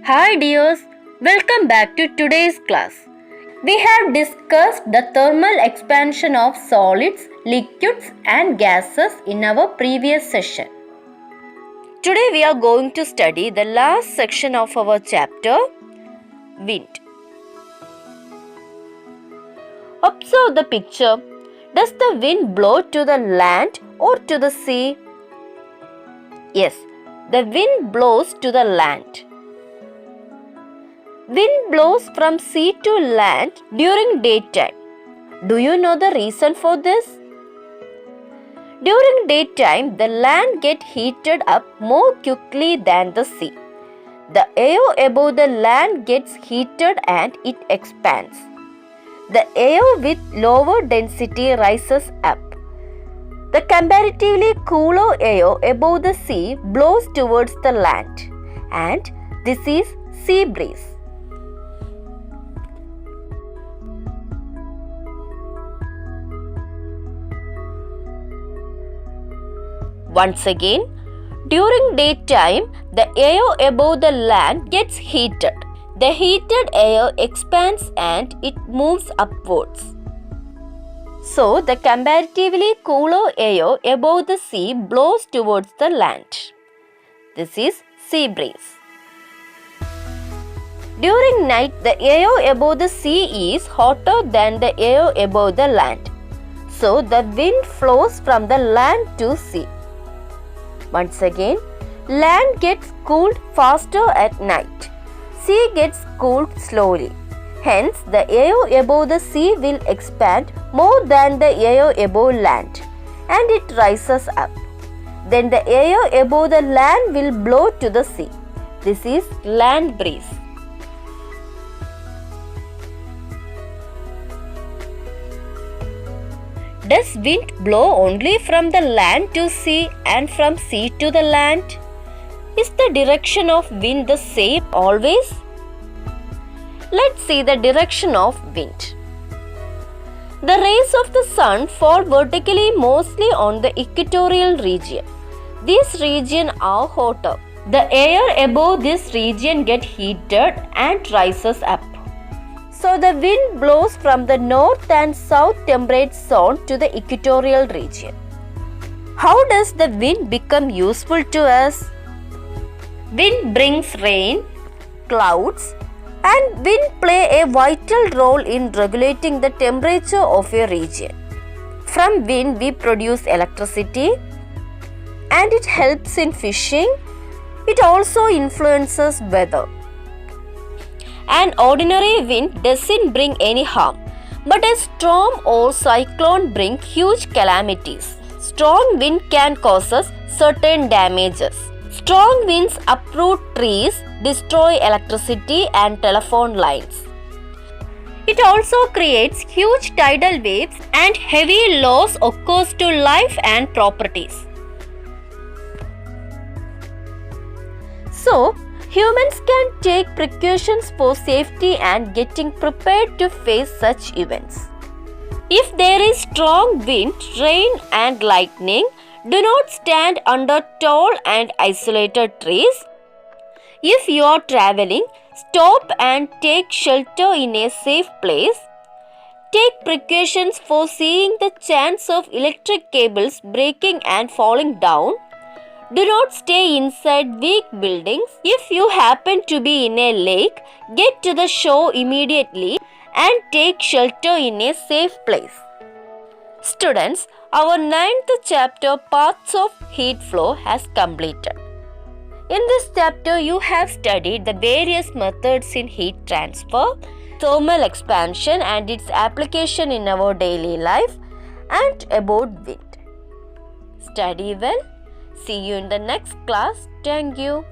Hi dears, welcome back to today's class. We have discussed the thermal expansion of solids, liquids and gases in our previous session. Today we are going to study the last section of our chapter, wind. Observe the picture. Does the wind blow to the land or to the sea? Yes, the wind blows to the land. Wind blows from sea to land during daytime. Do you know the reason for this? During daytime, the land gets heated up more quickly than the sea. The air above the land gets heated and it expands. The air with lower density rises up. The comparatively cooler air above the sea blows towards the land, and this is sea breeze. Once again, during daytime, the air above the land gets heated. The heated air expands and it moves upwards. So, the comparatively cooler air above the sea blows towards the land. This is sea breeze. During night, the air above the sea is hotter than the air above the land. So, the wind flows from the land to sea. Once again, land gets cooled faster at night. Sea gets cooled slowly. Hence, the air above the sea will expand more than the air above land, and it rises up. Then the air above the land will blow to the sea. This is land breeze. Does wind blow only from the land to sea and from sea to the land? Is the direction of wind the same always? Let's see the direction of wind. The rays of the sun fall vertically mostly on the equatorial region. These regions are hotter. The air above this region gets heated and rises up. So the wind blows from the north and south temperate zone to the equatorial region. How does the wind become useful to us? Wind brings rain, clouds, and wind play a vital role in regulating the temperature of a region. From wind we produce electricity and it helps in fishing. It also influences weather. An ordinary wind doesn't bring any harm, but a storm or cyclone brings huge calamities. Strong wind can cause us certain damages. Strong winds uproot trees, destroy electricity and telephone lines. It also creates huge tidal waves and heavy loss occurs to life and properties. So, humans can take precautions for safety and getting prepared to face such events. If there is strong wind, rain and lightning, do not stand under tall and isolated trees. If you are traveling, stop and take shelter in a safe place. Take precautions for seeing the chance of electric cables breaking and falling down. Do not stay inside weak buildings. If you happen to be in a lake, get to the shore immediately and take shelter in a safe place. Students, our 9th chapter, Paths of Heat Flow, has completed. In this chapter, you have studied the various methods in heat transfer, thermal expansion and its application in our daily life, and about wind. Study well. See you in the next class. Thank you.